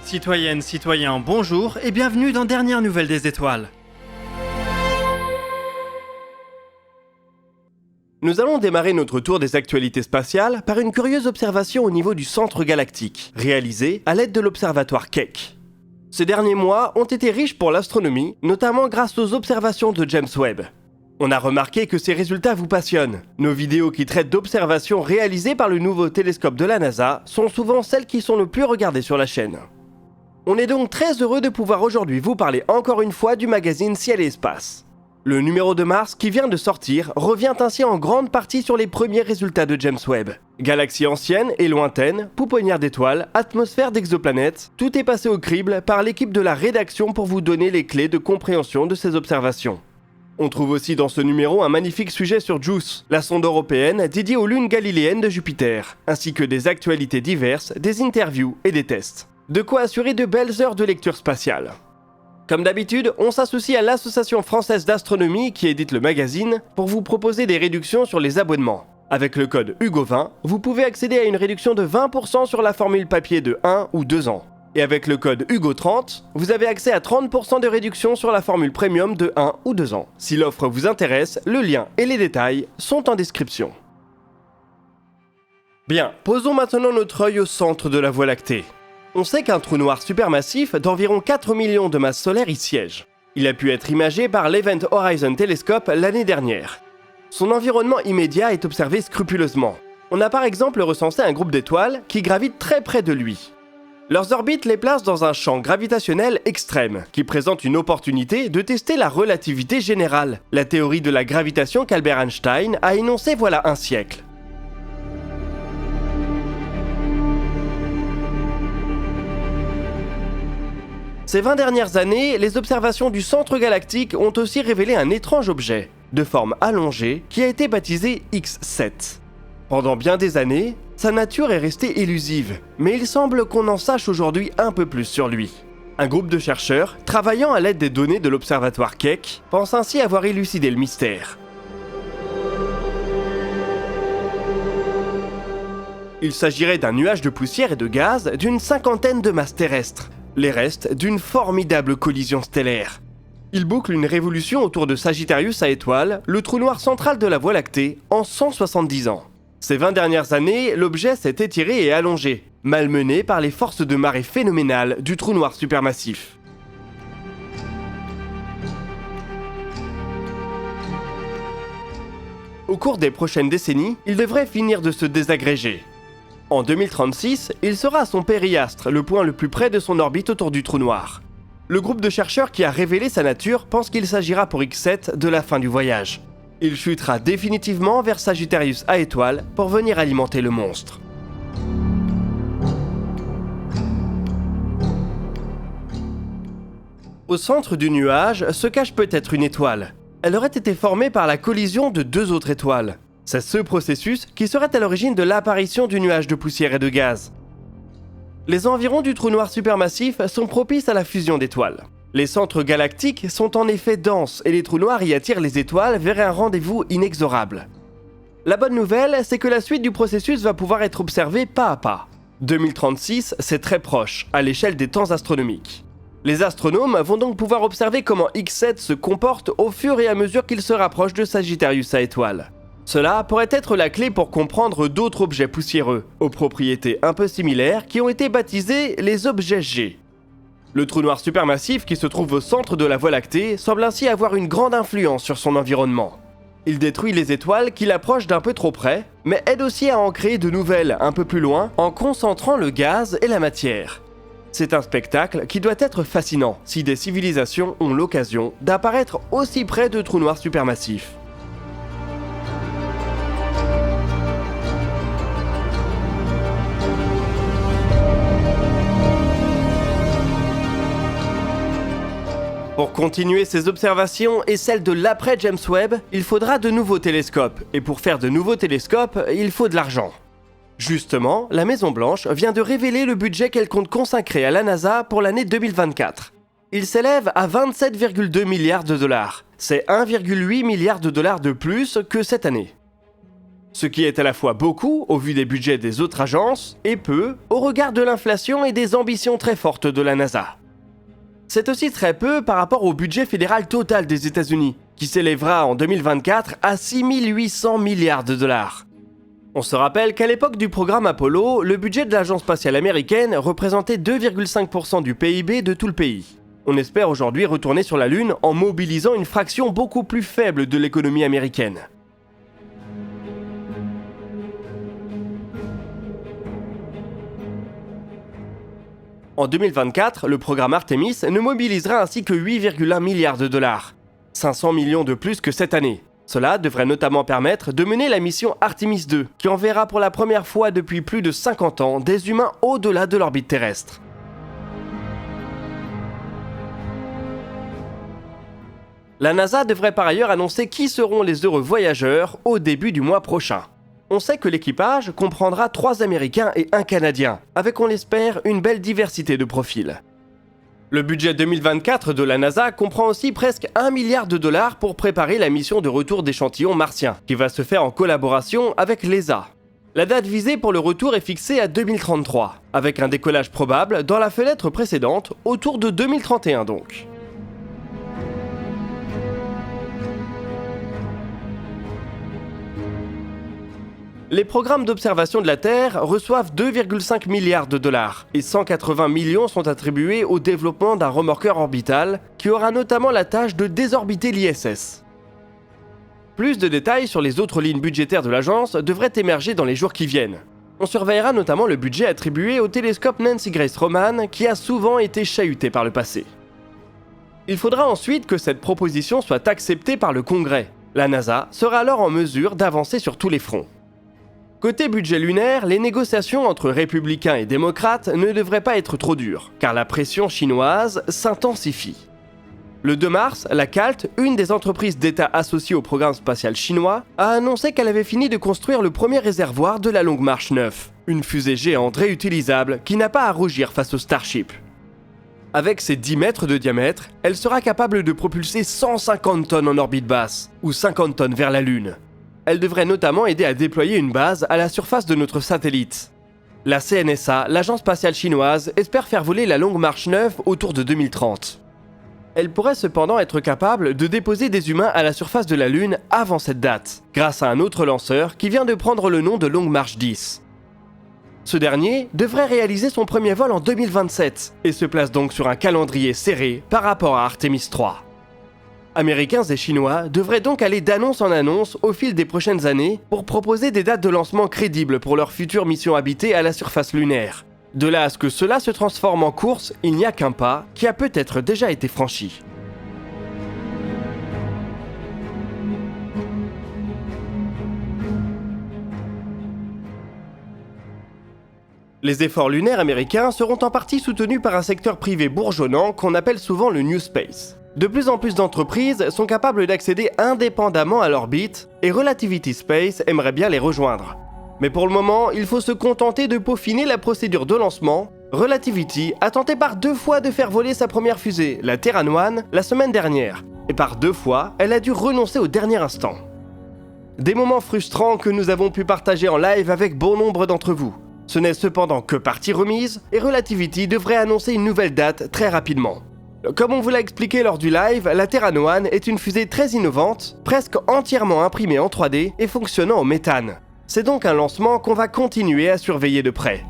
Citoyennes, citoyens, bonjour et bienvenue dans Dernières Nouvelles des Étoiles. Nous allons démarrer notre tour des actualités spatiales par une curieuse observation au niveau du centre galactique, réalisée à l'aide de l'observatoire Keck. Ces derniers mois ont été riches pour l'astronomie, notamment grâce aux observations de James Webb. On a remarqué que ces résultats vous passionnent. Nos vidéos qui traitent d'observations réalisées par le nouveau télescope de la NASA sont souvent celles qui sont le plus regardées sur la chaîne. On est donc très heureux de pouvoir aujourd'hui vous parler encore une fois du magazine Ciel et Espace. Le numéro de mars qui vient de sortir revient ainsi en grande partie sur les premiers résultats de James Webb. Galaxies anciennes et lointaines, pouponnières d'étoiles, atmosphères d'exoplanètes, tout est passé au crible par l'équipe de la rédaction pour vous donner les clés de compréhension de ces observations. On trouve aussi dans ce numéro un magnifique sujet sur JUICE, la sonde européenne dédiée aux lunes galiléennes de Jupiter, ainsi que des actualités diverses, des interviews et des tests. De quoi assurer de belles heures de lecture spatiale. Comme d'habitude, on s'associe à l'Association française d'astronomie qui édite le magazine pour vous proposer des réductions sur les abonnements. Avec le code HUGO20, vous pouvez accéder à une réduction de 20% sur la formule papier de 1 ou 2 ans. Et avec le code HUGO30, vous avez accès à 30% de réduction sur la formule premium de 1 ou 2 ans. Si l'offre vous intéresse, le lien et les détails sont en description. Bien, posons maintenant notre œil au centre de la Voie lactée. On sait qu'un trou noir supermassif d'environ 4 millions de masses solaires y siège. Il a pu être imagé par l'Event Horizon Telescope l'année dernière. Son environnement immédiat est observé scrupuleusement. On a par exemple recensé un groupe d'étoiles qui gravitent très près de lui. Leurs orbites les placent dans un champ gravitationnel extrême, qui présente une opportunité de tester la relativité générale, la théorie de la gravitation qu'Albert Einstein a énoncée voilà un siècle. Ces 20 dernières années, les observations du centre galactique ont aussi révélé un étrange objet, de forme allongée, qui a été baptisé X7. Pendant bien des années, sa nature est restée élusive, mais il semble qu'on en sache aujourd'hui un peu plus sur lui. Un groupe de chercheurs, travaillant à l'aide des données de l'observatoire Keck, pense ainsi avoir élucidé le mystère. Il s'agirait d'un nuage de poussière et de gaz d'une 50aine de masses terrestres, les restes d'une formidable collision stellaire. Il boucle une révolution autour de Sagittarius à étoiles, le trou noir central de la Voie lactée, en 170 ans. Ces 20 dernières années, l'objet s'est étiré et allongé, malmené par les forces de marée phénoménales du trou noir supermassif. Au cours des prochaines décennies, il devrait finir de se désagréger. En 2036, il sera à son périastre, le point le plus près de son orbite autour du trou noir. Le groupe de chercheurs qui a révélé sa nature pense qu'il s'agira pour X7 de la fin du voyage. Il chutera définitivement vers Sagittarius à étoiles pour venir alimenter le monstre. Au centre du nuage se cache peut-être une étoile. Elle aurait été formée par la collision de deux autres étoiles. C'est ce processus qui serait à l'origine de l'apparition du nuage de poussière et de gaz. Les environs du trou noir supermassif sont propices à la fusion d'étoiles. Les centres galactiques sont en effet denses et les trous noirs y attirent les étoiles vers un rendez-vous inexorable. La bonne nouvelle, c'est que la suite du processus va pouvoir être observée pas à pas. 2036, c'est très proche, à l'échelle des temps astronomiques. Les astronomes vont donc pouvoir observer comment X7 se comporte au fur et à mesure qu'il se rapproche de Sagittarius à étoiles. Cela pourrait être la clé pour comprendre d'autres objets poussiéreux, aux propriétés un peu similaires, qui ont été baptisés les objets G. Le trou noir supermassif qui se trouve au centre de la Voie lactée semble ainsi avoir une grande influence sur son environnement. Il détruit les étoiles qui l'approchent d'un peu trop près, mais aide aussi à en créer de nouvelles un peu plus loin en concentrant le gaz et la matière. C'est un spectacle qui doit être fascinant si des civilisations ont l'occasion d'apparaître aussi près de trous noirs supermassifs. Pour continuer ces observations et celles de l'après James Webb, il faudra de nouveaux télescopes. Et pour faire de nouveaux télescopes, il faut de l'argent. Justement, la Maison-Blanche vient de révéler le budget qu'elle compte consacrer à la NASA pour l'année 2024. Il s'élève à 27,2 milliards de dollars. C'est 1,8 milliard de dollars de plus que cette année. Ce qui est à la fois beaucoup au vu des budgets des autres agences et peu au regard de l'inflation et des ambitions très fortes de la NASA. C'est aussi très peu par rapport au budget fédéral total des États-Unis, qui s'élèvera en 2024 à 6 800 milliards de dollars. On se rappelle qu'à l'époque du programme Apollo, le budget de l'agence spatiale américaine représentait 2,5% du PIB de tout le pays. On espère aujourd'hui retourner sur la Lune en mobilisant une fraction beaucoup plus faible de l'économie américaine. En 2024, le programme Artemis ne mobilisera ainsi que 8,1 milliards de dollars, 500 millions de plus que cette année. Cela devrait notamment permettre de mener la mission Artemis 2, qui enverra pour la première fois depuis plus de 50 ans des humains au-delà de l'orbite terrestre. La NASA devrait par ailleurs annoncer qui seront les heureux voyageurs au début du mois prochain. On sait que l'équipage comprendra 3 Américains et 1 Canadien, avec on l'espère une belle diversité de profils. Le budget 2024 de la NASA comprend aussi presque 1 milliard de dollars pour préparer la mission de retour d'échantillons martiens, qui va se faire en collaboration avec l'ESA. La date visée pour le retour est fixée à 2033, avec un décollage probable dans la fenêtre précédente, autour de 2031 donc. Les programmes d'observation de la Terre reçoivent 2,5 milliards de dollars et 180 millions sont attribués au développement d'un remorqueur orbital qui aura notamment la tâche de désorbiter l'ISS. Plus de détails sur les autres lignes budgétaires de l'agence devraient émerger dans les jours qui viennent. On surveillera notamment le budget attribué au télescope Nancy Grace Roman qui a souvent été chahuté par le passé. Il faudra ensuite que cette proposition soit acceptée par le Congrès. La NASA sera alors en mesure d'avancer sur tous les fronts. Côté budget lunaire, les négociations entre républicains et démocrates ne devraient pas être trop dures, car la pression chinoise s'intensifie. Le 2 mars, la CALT, une des entreprises d'État associées au programme spatial chinois, a annoncé qu'elle avait fini de construire le premier réservoir de la Longue Marche 9, une fusée géante réutilisable qui n'a pas à rougir face au Starship. Avec ses 10 mètres de diamètre, elle sera capable de propulser 150 tonnes en orbite basse, ou 50 tonnes vers la Lune. Elle devrait notamment aider à déployer une base à la surface de notre satellite. La CNSA, l'agence spatiale chinoise, espère faire voler la Longue Marche 9 autour de 2030. Elle pourrait cependant être capable de déposer des humains à la surface de la Lune avant cette date, grâce à un autre lanceur qui vient de prendre le nom de Long March 10. Ce dernier devrait réaliser son premier vol en 2027 et se place donc sur un calendrier serré par rapport à Artemis 3. Américains et Chinois devraient donc aller d'annonce en annonce au fil des prochaines années pour proposer des dates de lancement crédibles pour leur future mission habitée à la surface lunaire. De là à ce que cela se transforme en course, il n'y a qu'un pas qui a peut-être déjà été franchi. Les efforts lunaires américains seront en partie soutenus par un secteur privé bourgeonnant qu'on appelle souvent le New Space. De plus en plus d'entreprises sont capables d'accéder indépendamment à l'orbite et Relativity Space aimerait bien les rejoindre. Mais pour le moment, il faut se contenter de peaufiner la procédure de lancement. Relativity a tenté par 2 fois de faire voler sa première fusée, la Terran 1, la semaine dernière. Et par 2 fois, elle a dû renoncer au dernier instant. Des moments frustrants que nous avons pu partager en live avec bon nombre d'entre vous. Ce n'est cependant que partie remise et Relativity devrait annoncer une nouvelle date très rapidement. Comme on vous l'a expliqué lors du live, la Terran 1 est une fusée très innovante, presque entièrement imprimée en 3D et fonctionnant au méthane. C'est donc un lancement qu'on va continuer à surveiller de près.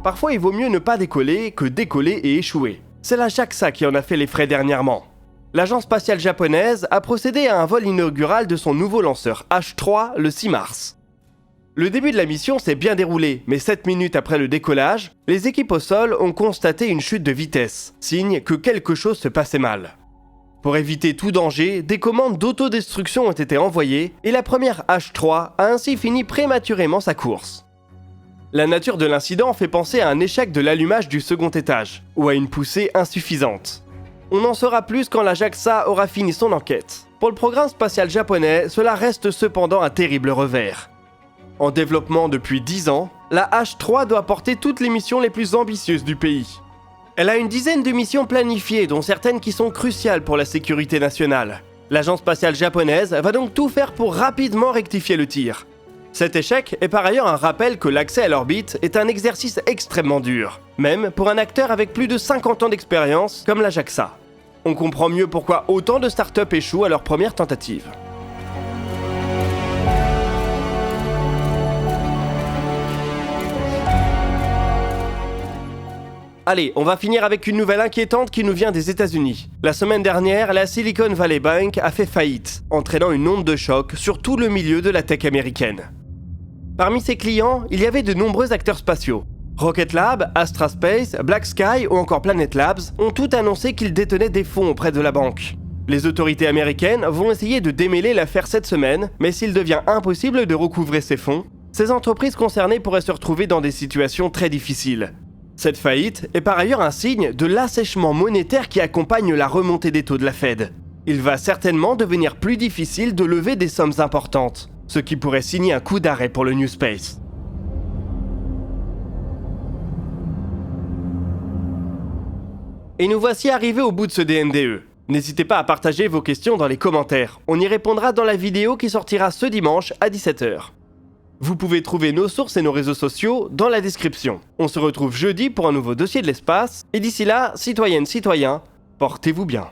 Parfois il vaut mieux ne pas décoller que décoller et échouer. C'est la JAXA qui en a fait les frais dernièrement. L'agence spatiale japonaise a procédé à un vol inaugural de son nouveau lanceur H3 le 6 mars. Le début de la mission s'est bien déroulé, mais 7 minutes après le décollage, les équipes au sol ont constaté une chute de vitesse, signe que quelque chose se passait mal. Pour éviter tout danger, des commandes d'autodestruction ont été envoyées et la première H3 a ainsi fini prématurément sa course. La nature de l'incident fait penser à un échec de l'allumage du second étage, ou à une poussée insuffisante. On en saura plus quand la JAXA aura fini son enquête. Pour le programme spatial japonais, cela reste cependant un terrible revers. En développement depuis 10 ans, la H3 doit porter toutes les missions les plus ambitieuses du pays. Elle a une dizaine de missions planifiées, dont certaines qui sont cruciales pour la sécurité nationale. L'agence spatiale japonaise va donc tout faire pour rapidement rectifier le tir. Cet échec est par ailleurs un rappel que l'accès à l'orbite est un exercice extrêmement dur, même pour un acteur avec plus de 50 ans d'expérience comme la JAXA. On comprend mieux pourquoi autant de startups échouent à leur première tentative. Allez, on va finir avec une nouvelle inquiétante qui nous vient des États-Unis. La semaine dernière, la Silicon Valley Bank a fait faillite, entraînant une onde de choc sur tout le milieu de la tech américaine. Parmi ses clients, il y avait de nombreux acteurs spatiaux. Rocket Lab, Astra Space, Black Sky ou encore Planet Labs ont tout annoncé qu'ils détenaient des fonds auprès de la banque. Les autorités américaines vont essayer de démêler l'affaire cette semaine, mais s'il devient impossible de recouvrer ces fonds, ces entreprises concernées pourraient se retrouver dans des situations très difficiles. Cette faillite est par ailleurs un signe de l'assèchement monétaire qui accompagne la remontée des taux de la Fed. Il va certainement devenir plus difficile de lever des sommes importantes, ce qui pourrait signer un coup d'arrêt pour le New Space. Et nous voici arrivés au bout de ce DNDE. N'hésitez pas à partager vos questions dans les commentaires, on y répondra dans la vidéo qui sortira ce dimanche à 17h. Vous pouvez trouver nos sources et nos réseaux sociaux dans la description. On se retrouve jeudi pour un nouveau dossier de l'espace, et d'ici là, citoyennes, citoyens, portez-vous bien.